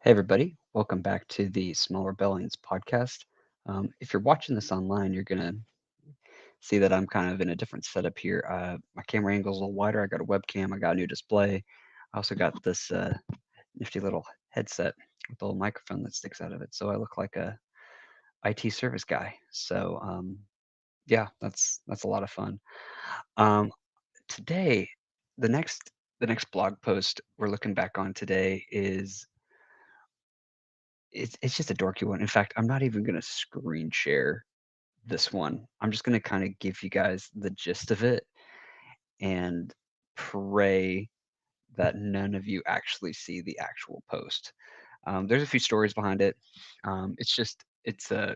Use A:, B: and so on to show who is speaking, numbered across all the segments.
A: Hey, everybody. Welcome back to the Small Rebellions podcast. If you're watching this online, you're going to see that I'm kind of in a different setup here. My camera angle's a little wider. I got a webcam, I got a new display. I also got this nifty little headset with a little microphone that sticks out of it. So I look like a IT service guy. So yeah, that's a lot of fun. Um, Today, the next the next blog post we're looking back on today is it's just a dorky one. In fact, I'm not even gonna screen share this one. I'm just gonna kinda give you guys the gist of it and pray that none of you actually see the actual post. There's a few stories behind it. It's a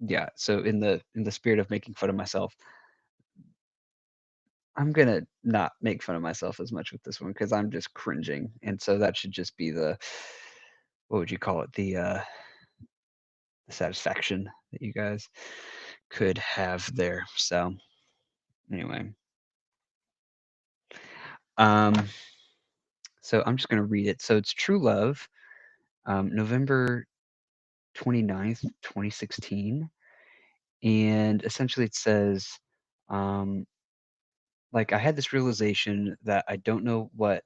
A: yeah, so in the spirit of making fun of myself, I'm gonna not make fun of myself as much with this one because 'cause I'm just cringing, and so that should just be the what would you call it? The satisfaction that you guys could have there. So anyway, um, so I'm just gonna read it. So it's True Love, November 29th, 2016, and essentially it says, um, like I had this realization that I don't know what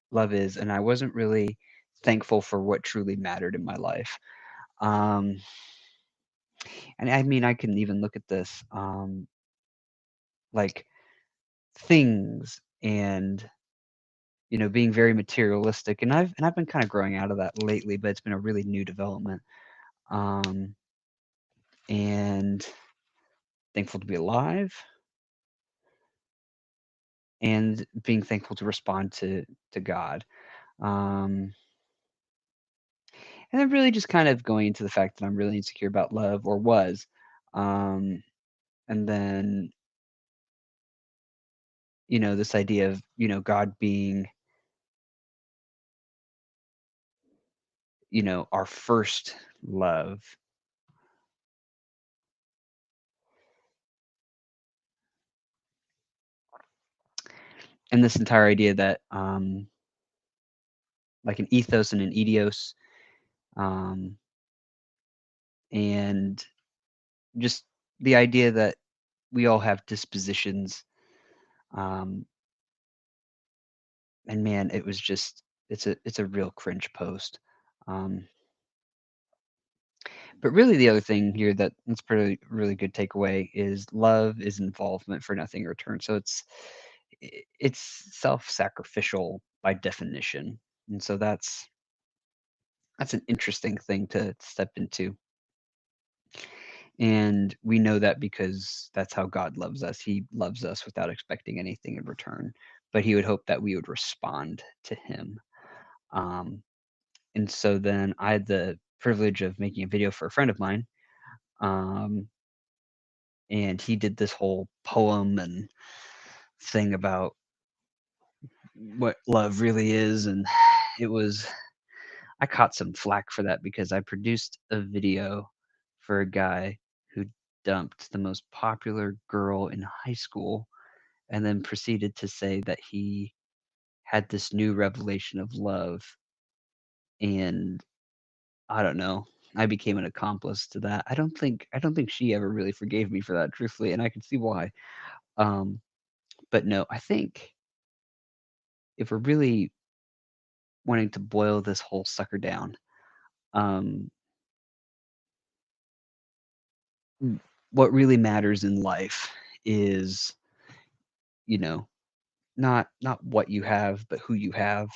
A: love is, and I wasn't really thankful for what truly mattered in my life. Um, and I mean, I can even look at this, like things and being very materialistic, and I've been kind of growing out of that lately, but it's been a really new development. Um, and thankful to be alive, and being thankful to respond to God. Um, and then really just kind of going into the fact that I'm really insecure about love, or was. Um, and then this idea of God being our first love, and this entire idea that like an ethos and an etios, um, and just the idea that we all have dispositions. um, and man, it was just it's a real cringe post. um, but really the other thing here that's pretty really good takeaway is love is involvement for nothing in return. So it's self-sacrificial by definition, and so that's an interesting thing to step into. And we know that because that's how God loves us. He loves us without expecting anything in return, but he would hope that we would respond to him. Um, and so then I had the privilege of making a video for a friend of mine. Um, and he did this whole poem and thing about what love really is. And it was, I caught some flack for that because I produced a video for a guy who dumped the most popular girl in high school and then proceeded to say that he had this new revelation of love. And I don't know, I became an accomplice to that. I don't think she ever really forgave me for that, truthfully, and I can see why. Um, but no, I think if we're really wanting to boil this whole sucker down, um, what really matters in life is, you know, not what you have, but who you have.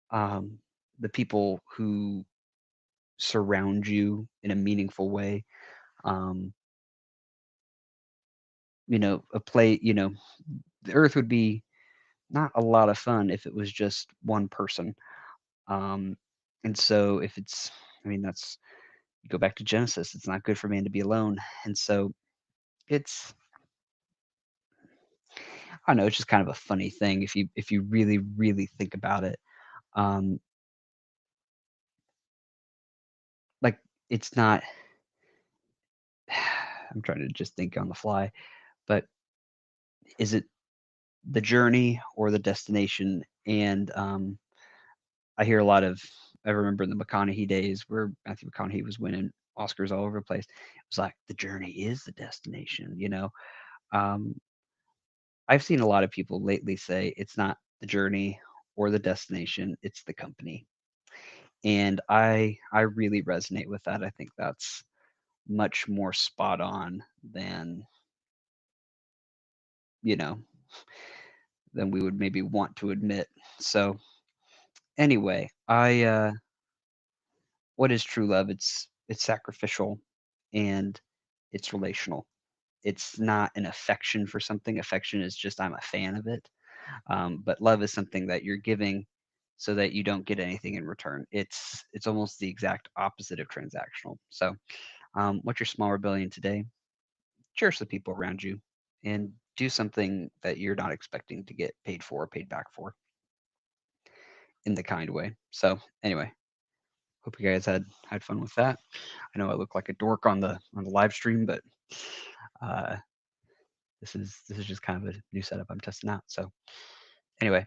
A: Um, the people who surround you in a meaningful way. Um, the earth would be not a lot of fun if it was just one person. Um, and so if it's, I mean, that's go back to Genesis. It's not good for man to be alone. And so it's, I don't know, it's just kind of a funny thing if you really really think about it. Um, like it's not. I'm trying to just think on the fly, but is it the journey or the destination? And I hear a lot of I remember in the McConaughey days where Matthew McConaughey was winning Oscars all over the place. It was like the journey is the destination, you know. Um, I've seen a lot of people lately say it's not the journey or the destination, it's the company. And I really resonate with that. I think that's much more spot on than, you know, than we would maybe want to admit. So anyway, what is true love? It's sacrificial and it's relational. It's not an affection for something. Affection is just I'm a fan of it. But love is something that you're giving so that you don't get anything in return. It's almost the exact opposite of transactional. So, what's your small rebellion today? Cherish the people around you and do something that you're not expecting to get paid for or paid back for in the kind way. So, anyway, hope you guys had fun with that. I know I look like a dork on the live stream, but uh, this is just kind of a new setup I'm testing out. So, anyway,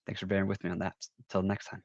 A: thanks for bearing with me on that. Until next time.